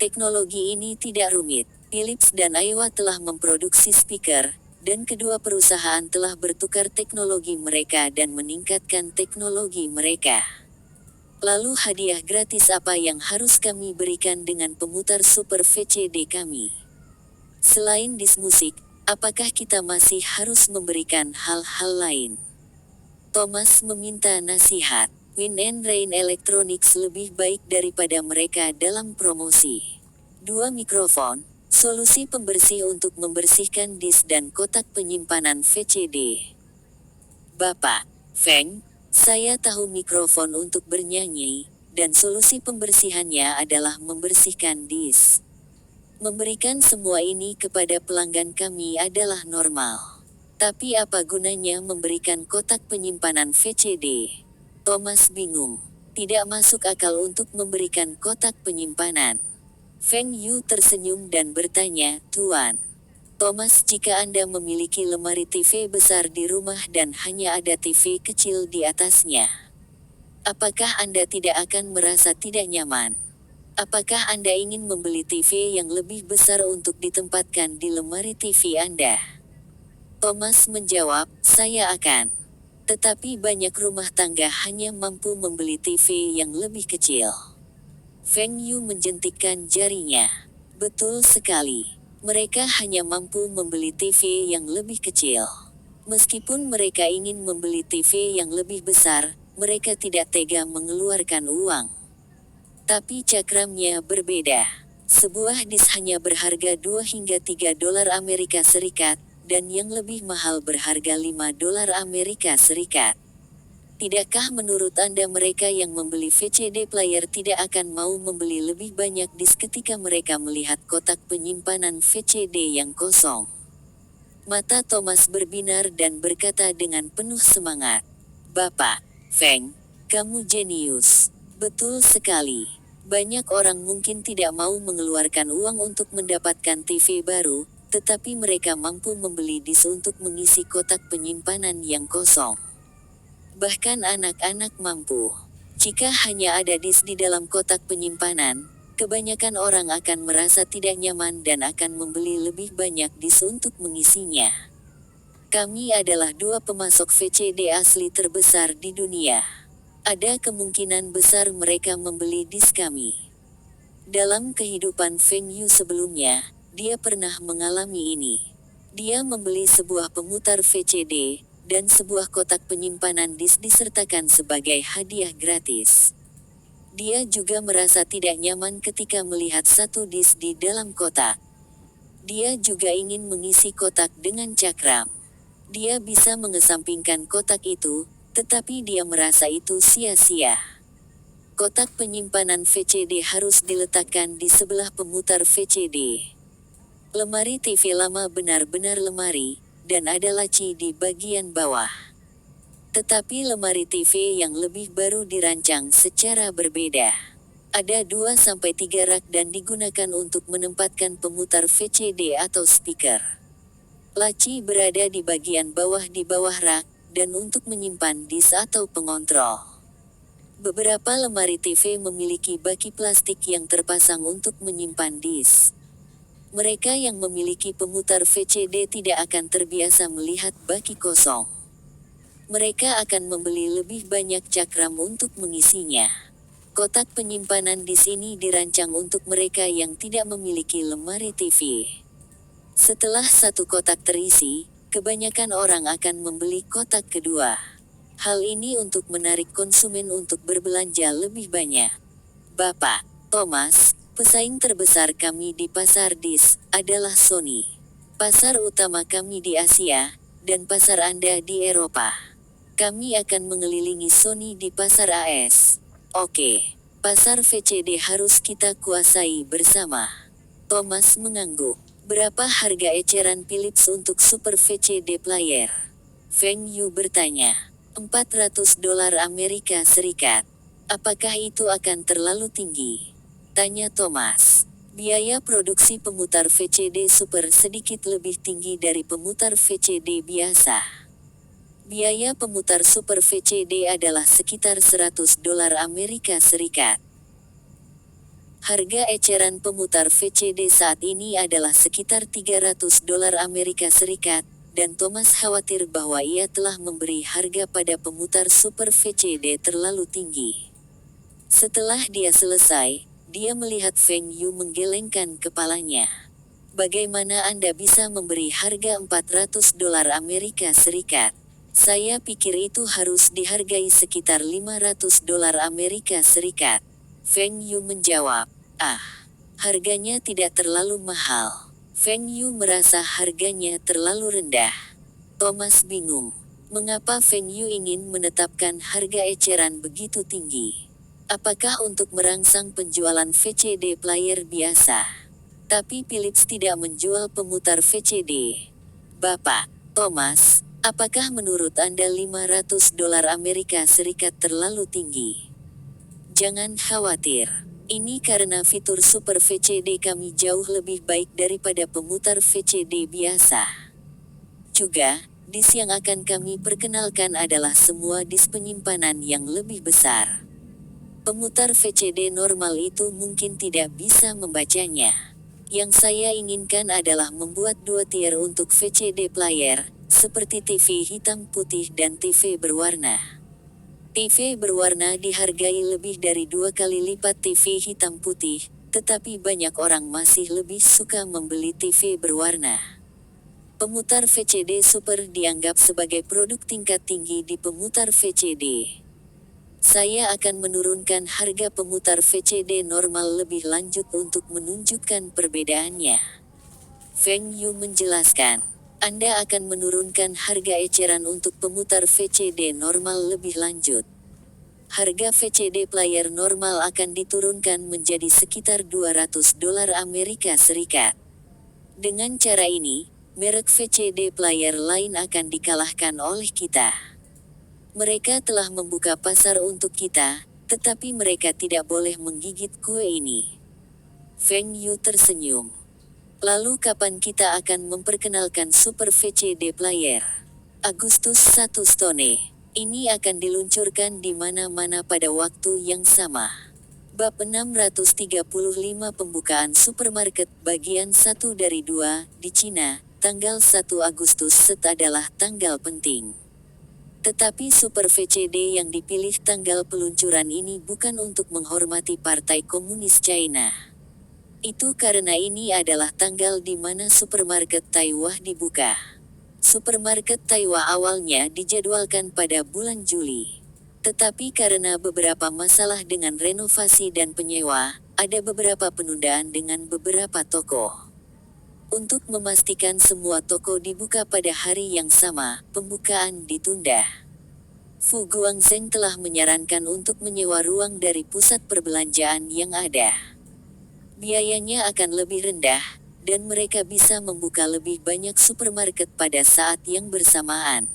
Teknologi ini tidak rumit. Philips dan Aiwa telah memproduksi speaker, dan kedua perusahaan telah bertukar teknologi mereka dan meningkatkan teknologi mereka. Lalu hadiah gratis apa yang harus kami berikan dengan pemutar Super VCD kami? Selain disk musik, apakah kita masih harus memberikan hal-hal lain? Thomas meminta nasihat. Wind and Rain Electronics lebih baik daripada mereka dalam promosi. 2 mikrofon, solusi pembersih untuk membersihkan disk dan kotak penyimpanan VCD. Bapak, Feng, saya tahu mikrofon untuk bernyanyi, dan solusi pembersihannya adalah membersihkan disk. Memberikan semua ini kepada pelanggan kami adalah normal. Tapi apa gunanya memberikan kotak penyimpanan VCD? Thomas bingung. Tidak masuk akal untuk memberikan kotak penyimpanan. Feng Yu tersenyum dan bertanya, Tuan Thomas, jika Anda memiliki lemari TV besar di rumah dan hanya ada TV kecil di atasnya, apakah Anda tidak akan merasa tidak nyaman? Apakah Anda ingin membeli TV yang lebih besar untuk ditempatkan di lemari TV Anda? Thomas menjawab, saya akan. Tetapi banyak rumah tangga hanya mampu membeli TV yang lebih kecil. Feng Yu menjentikkan jarinya. Betul sekali. Mereka hanya mampu membeli TV yang lebih kecil. Meskipun mereka ingin membeli TV yang lebih besar, mereka tidak tega mengeluarkan uang. Tapi cakramnya berbeda. Sebuah disk hanya berharga 2 hingga 3 dolar Amerika Serikat, dan yang lebih mahal berharga 5 dolar Amerika Serikat. Tidakkah menurut Anda mereka yang membeli VCD player tidak akan mau membeli lebih banyak disk ketika mereka melihat kotak penyimpanan VCD yang kosong? Mata Thomas berbinar dan berkata dengan penuh semangat, Bapak, Feng, kamu jenius. Betul sekali. Banyak orang mungkin tidak mau mengeluarkan uang untuk mendapatkan TV baru, tetapi mereka mampu membeli disk untuk mengisi kotak penyimpanan yang kosong. Bahkan anak-anak mampu. Jika hanya ada disk di dalam kotak penyimpanan, kebanyakan orang akan merasa tidak nyaman dan akan membeli lebih banyak disk untuk mengisinya. Kami adalah 2 pemasok VCD asli terbesar di dunia. Ada kemungkinan besar mereka membeli disk kami. Dalam kehidupan Feng Yu sebelumnya, dia pernah mengalami ini. Dia membeli sebuah pemutar VCD, dan sebuah kotak penyimpanan disk disertakan sebagai hadiah gratis. Dia juga merasa tidak nyaman ketika melihat satu disk di dalam kotak. Dia juga ingin mengisi kotak dengan cakram. Dia bisa mengesampingkan kotak itu, tetapi dia merasa itu sia-sia. Kotak penyimpanan VCD harus diletakkan di sebelah pemutar VCD. Lemari TV lama benar-benar lemari, dan ada laci di bagian bawah. Tetapi lemari TV yang lebih baru dirancang secara berbeda. Ada 2-3 rak dan digunakan untuk menempatkan pemutar VCD atau speaker. Laci berada di bagian bawah rak, dan untuk menyimpan disk atau pengontrol. Beberapa lemari TV memiliki baki plastik yang terpasang untuk menyimpan disk. Mereka yang memiliki pemutar VCD tidak akan terbiasa melihat baki kosong. Mereka akan membeli lebih banyak cakram untuk mengisinya. Kotak penyimpanan disk ini dirancang untuk mereka yang tidak memiliki lemari TV. Setelah satu kotak terisi, kebanyakan orang akan membeli kotak kedua. Hal ini untuk menarik konsumen untuk berbelanja lebih banyak. Bapak, Thomas, pesaing terbesar kami di pasar disk adalah Sony. Pasar utama kami di Asia, dan pasar Anda di Eropa. Kami akan mengelilingi Sony di pasar AS. Oke, pasar VCD harus kita kuasai bersama. Thomas mengangguk. Berapa harga eceran Philips untuk Super VCD player? Feng Yu bertanya. $400 Amerika Serikat. Apakah itu akan terlalu tinggi? Tanya Thomas. Biaya produksi pemutar VCD Super sedikit lebih tinggi dari pemutar VCD biasa. Biaya pemutar Super VCD adalah sekitar $100 Amerika Serikat. Harga eceran pemutar VCD saat ini adalah sekitar $300 Amerika Serikat, dan Thomas khawatir bahwa ia telah memberi harga pada pemutar Super VCD terlalu tinggi. Setelah dia selesai, dia melihat Feng Yu menggelengkan kepalanya. Bagaimana Anda bisa memberi harga $400 Amerika Serikat? Saya pikir itu harus dihargai sekitar $500 Amerika Serikat. Feng Yu menjawab, harganya tidak terlalu mahal. Feng Yu merasa harganya terlalu rendah. Thomas bingung. Mengapa Feng Yu ingin menetapkan harga eceran begitu tinggi? Apakah untuk merangsang penjualan VCD player biasa? Tapi Philips tidak menjual pemutar VCD. Bapak, Thomas, apakah menurut Anda $500 Amerika Serikat terlalu tinggi? Jangan khawatir. Ini karena fitur Super VCD kami jauh lebih baik daripada pemutar VCD biasa. Juga, disk yang akan kami perkenalkan adalah semua disk penyimpanan yang lebih besar. Pemutar VCD normal itu mungkin tidak bisa membacanya. Yang saya inginkan adalah membuat 2 tier untuk VCD player, seperti TV hitam putih dan TV berwarna. TV berwarna dihargai lebih dari 2 kali lipat TV hitam putih, tetapi banyak orang masih lebih suka membeli TV berwarna. Pemutar VCD Super dianggap sebagai produk tingkat tinggi di pemutar VCD. Saya akan menurunkan harga pemutar VCD normal lebih lanjut untuk menunjukkan perbedaannya. Feng Yu menjelaskan. Anda akan menurunkan harga eceran untuk pemutar VCD normal lebih lanjut. Harga VCD player normal akan diturunkan menjadi sekitar $200 Amerika Serikat. Dengan cara ini, merek VCD player lain akan dikalahkan oleh kita. Mereka telah membuka pasar untuk kita, tetapi mereka tidak boleh menggigit kue ini. Feng Yu tersenyum. Lalu kapan kita akan memperkenalkan Super VCD player? Agustus 1 Stone. Ini akan diluncurkan di mana-mana pada waktu yang sama. Bab 635 Pembukaan Supermarket bagian 1 dari 2, di Cina, tanggal 1 Agustus adalah tanggal penting. Tetapi Super VCD yang dipilih tanggal peluncuran ini bukan untuk menghormati Partai Komunis China. Itu karena ini adalah tanggal di mana supermarket Taiwan dibuka. Supermarket Taiwan awalnya dijadwalkan pada bulan Juli. Tetapi karena beberapa masalah dengan renovasi dan penyewa, ada beberapa penundaan dengan beberapa toko. Untuk memastikan semua toko dibuka pada hari yang sama, pembukaan ditunda. Fu Guangzheng telah menyarankan untuk menyewa ruang dari pusat perbelanjaan yang ada. Biayanya akan lebih rendah, dan mereka bisa membuka lebih banyak supermarket pada saat yang bersamaan.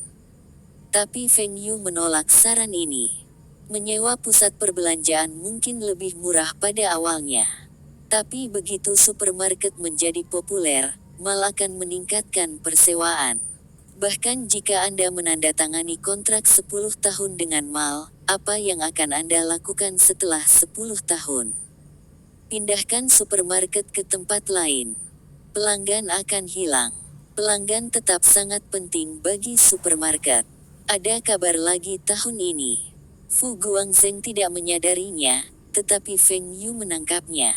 Tapi Feng Yu menolak saran ini. Menyewa pusat perbelanjaan mungkin lebih murah pada awalnya. Tapi begitu supermarket menjadi populer, mal akan meningkatkan persewaan. Bahkan jika Anda menandatangani kontrak 10 tahun dengan mal, apa yang akan Anda lakukan setelah 10 tahun? Pindahkan supermarket ke tempat lain. Pelanggan akan hilang. Pelanggan tetap sangat penting bagi supermarket. Ada kabar lagi tahun ini. Fu Guangzheng tidak menyadarinya, tetapi Feng Yu menangkapnya.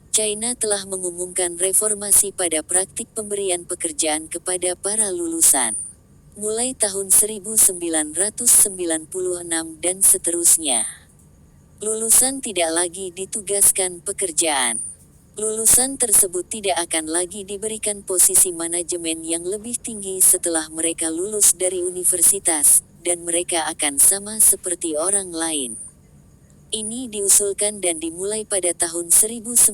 China telah mengumumkan reformasi pada praktik pemberian pekerjaan kepada para lulusan. Mulai tahun 1996 dan seterusnya. Lulusan tidak lagi ditugaskan pekerjaan. Lulusan tersebut tidak akan lagi diberikan posisi manajemen yang lebih tinggi setelah mereka lulus dari universitas, dan mereka akan sama seperti orang lain. Ini diusulkan dan dimulai pada tahun 1992.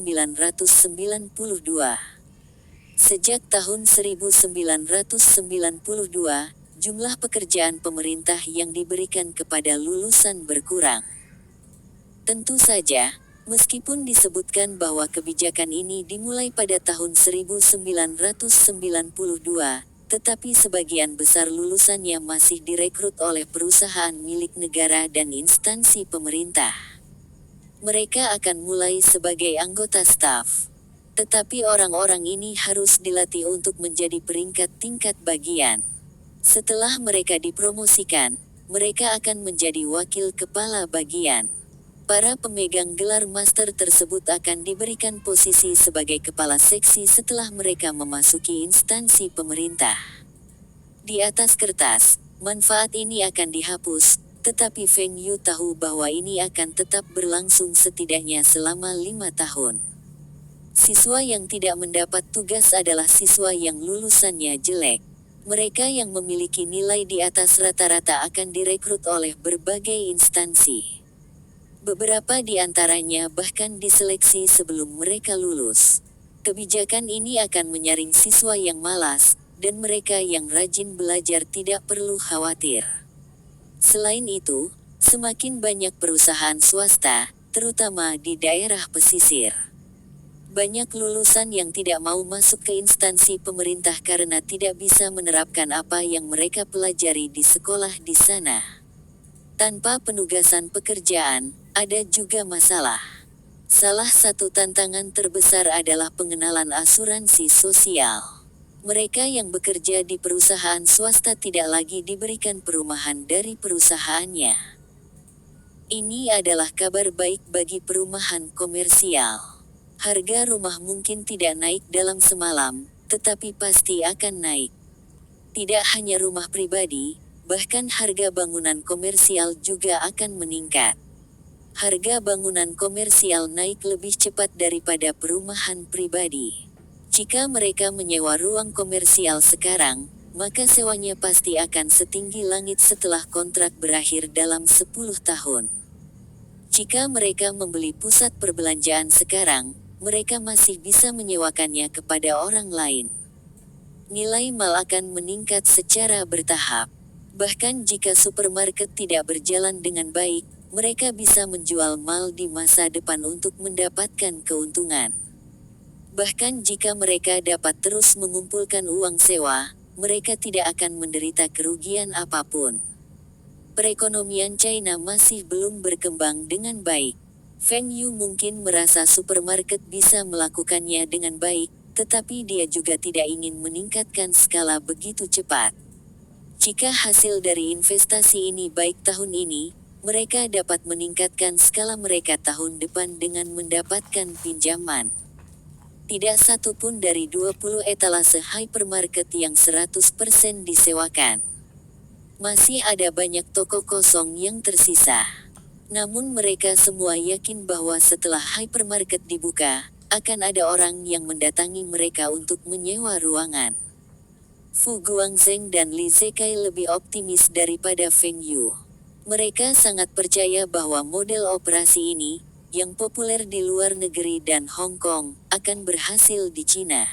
Sejak tahun 1992, jumlah pekerjaan pemerintah yang diberikan kepada lulusan berkurang. Tentu saja, meskipun disebutkan bahwa kebijakan ini dimulai pada tahun 1992, tetapi sebagian besar lulusannya masih direkrut oleh perusahaan milik negara dan instansi pemerintah. Mereka akan mulai sebagai anggota staf. Tetapi orang-orang ini harus dilatih untuk menjadi peringkat tingkat bagian. Setelah mereka dipromosikan, mereka akan menjadi wakil kepala bagian. Para pemegang gelar master tersebut akan diberikan posisi sebagai kepala seksi setelah mereka memasuki instansi pemerintah. Di atas kertas, manfaat ini akan dihapus, tetapi Feng Yu tahu bahwa ini akan tetap berlangsung setidaknya selama 5 tahun. Siswa yang tidak mendapat tugas adalah siswa yang lulusannya jelek. Mereka yang memiliki nilai di atas rata-rata akan direkrut oleh berbagai instansi. Beberapa di antaranya bahkan diseleksi sebelum mereka lulus. Kebijakan ini akan menyaring siswa yang malas, dan mereka yang rajin belajar tidak perlu khawatir. Selain itu, semakin banyak perusahaan swasta, terutama di daerah pesisir. Banyak lulusan yang tidak mau masuk ke instansi pemerintah karena tidak bisa menerapkan apa yang mereka pelajari di sekolah di sana. Tanpa penugasan pekerjaan, ada juga masalah. Salah satu tantangan terbesar adalah pengenalan asuransi sosial. Mereka yang bekerja di perusahaan swasta tidak lagi diberikan perumahan dari perusahaannya. Ini adalah kabar baik bagi perumahan komersial. Harga rumah mungkin tidak naik dalam semalam, tetapi pasti akan naik. Tidak hanya rumah pribadi, bahkan harga bangunan komersial juga akan meningkat. Harga bangunan komersial naik lebih cepat daripada perumahan pribadi. Jika mereka menyewa ruang komersial sekarang, maka sewanya pasti akan setinggi langit setelah kontrak berakhir dalam 10 tahun. Jika mereka membeli pusat perbelanjaan sekarang, mereka masih bisa menyewakannya kepada orang lain. Nilai mal akan meningkat secara bertahap. Bahkan jika supermarket tidak berjalan dengan baik, mereka bisa menjual mal di masa depan untuk mendapatkan keuntungan. Bahkan jika mereka dapat terus mengumpulkan uang sewa, mereka tidak akan menderita kerugian apapun. Perekonomian China masih belum berkembang dengan baik. Feng Yu mungkin merasa supermarket bisa melakukannya dengan baik, tetapi dia juga tidak ingin meningkatkan skala begitu cepat. Jika hasil dari investasi ini baik tahun ini, mereka dapat meningkatkan skala mereka tahun depan dengan mendapatkan pinjaman. Tidak satu pun dari 20 etalase hypermarket yang 100% disewakan. Masih ada banyak toko kosong yang tersisa. Namun mereka semua yakin bahwa setelah hypermarket dibuka, akan ada orang yang mendatangi mereka untuk menyewa ruangan. Fu Guangzheng dan Li Zekai lebih optimis daripada Feng Yu. Mereka sangat percaya bahwa model operasi ini, yang populer di luar negeri dan Hong Kong, akan berhasil di Cina.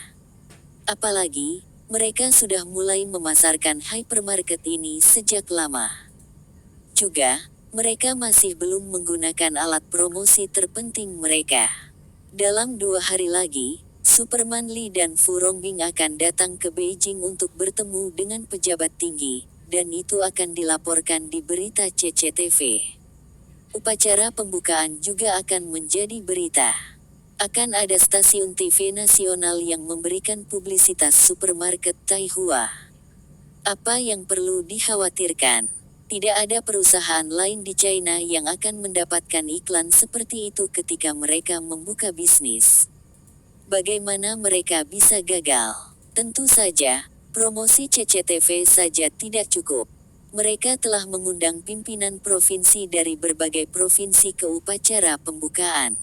Apalagi, mereka sudah mulai memasarkan hypermarket ini sejak lama. Juga, mereka masih belum menggunakan alat promosi terpenting mereka. Dalam 2 hari lagi, Superman Lee dan Fu Rongbing akan datang ke Beijing untuk bertemu dengan pejabat tinggi, dan itu akan dilaporkan di berita CCTV. Upacara pembukaan juga akan menjadi berita. Akan ada stasiun TV nasional yang memberikan publisitas supermarket Taihua. Apa yang perlu dikhawatirkan? Tidak ada perusahaan lain di China yang akan mendapatkan iklan seperti itu ketika mereka membuka bisnis. Bagaimana mereka bisa gagal? Tentu saja, promosi CCTV saja tidak cukup. Mereka telah mengundang pimpinan provinsi dari berbagai provinsi ke upacara pembukaan.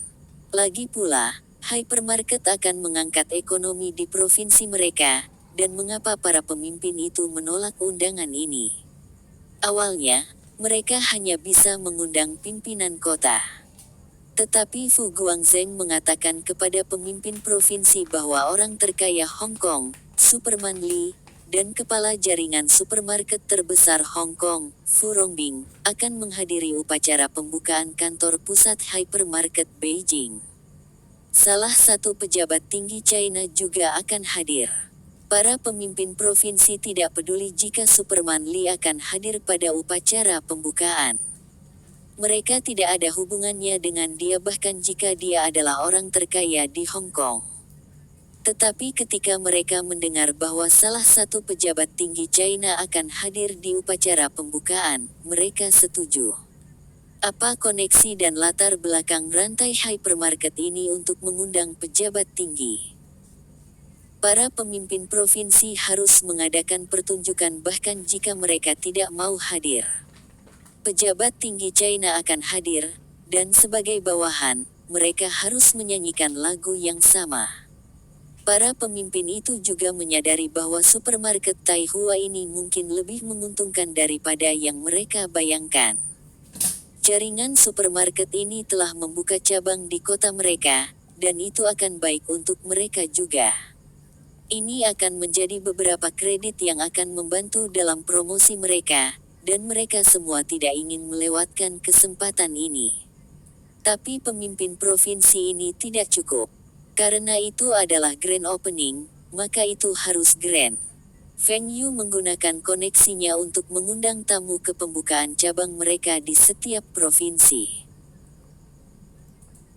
Lagi pula, hypermarket akan mengangkat ekonomi di provinsi mereka, dan mengapa para pemimpin itu menolak undangan ini? Awalnya, mereka hanya bisa mengundang pimpinan kota. Tetapi Fu Guangzheng mengatakan kepada pemimpin provinsi bahwa orang terkaya Hong Kong, Superman Lee, dan kepala jaringan supermarket terbesar Hong Kong, Fu Rongbing, akan menghadiri upacara pembukaan kantor pusat hypermarket Beijing. Salah satu pejabat tinggi China juga akan hadir. Para pemimpin provinsi tidak peduli jika Superman Lee akan hadir pada upacara pembukaan. Mereka tidak ada hubungannya dengan dia bahkan jika dia adalah orang terkaya di Hong Kong. Tetapi ketika mereka mendengar bahwa salah satu pejabat tinggi China akan hadir di upacara pembukaan, mereka setuju. Apa koneksi dan latar belakang rantai hypermarket ini untuk mengundang pejabat tinggi? Para pemimpin provinsi harus mengadakan pertunjukan bahkan jika mereka tidak mau hadir. Pejabat tinggi China akan hadir, dan sebagai bawahan, mereka harus menyanyikan lagu yang sama. Para pemimpin itu juga menyadari bahwa supermarket Taihua ini mungkin lebih menguntungkan daripada yang mereka bayangkan. Jaringan supermarket ini telah membuka cabang di kota mereka, dan itu akan baik untuk mereka juga. Ini akan menjadi beberapa kredit yang akan membantu dalam promosi mereka, dan mereka semua tidak ingin melewatkan kesempatan ini. Tapi pemimpin provinsi ini tidak cukup. Karena itu adalah grand opening, maka itu harus grand. Feng Yu menggunakan koneksinya untuk mengundang tamu ke pembukaan cabang mereka di setiap provinsi.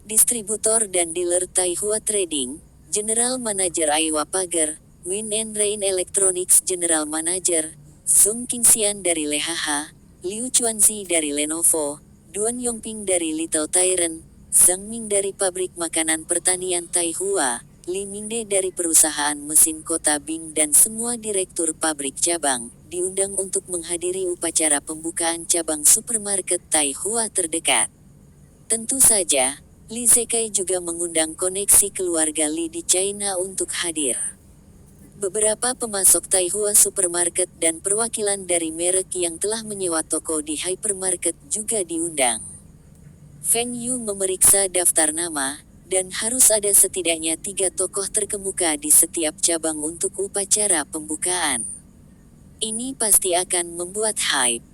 Distributor dan dealer Taihua Trading, General Manager Aiwa Pager, Win and Rain Electronics General Manager, Sung Qingxian dari Lehaha, Liu Chuanzi dari Lenovo, Duan Yongping dari Little Tyrant, Zhang Ming dari pabrik makanan pertanian Taihua, Li Mingde dari perusahaan mesin kota Bing dan semua direktur pabrik cabang, diundang untuk menghadiri upacara pembukaan cabang supermarket Taihua terdekat. Tentu saja, Li Zekai juga mengundang koneksi keluarga Li di China untuk hadir. Beberapa pemasok Taihua supermarket dan perwakilan dari merek yang telah menyewa toko di hypermarket juga diundang. Feng Yu memeriksa daftar nama, dan harus ada setidaknya 3 tokoh terkemuka di setiap cabang untuk upacara pembukaan. Ini pasti akan membuat hype.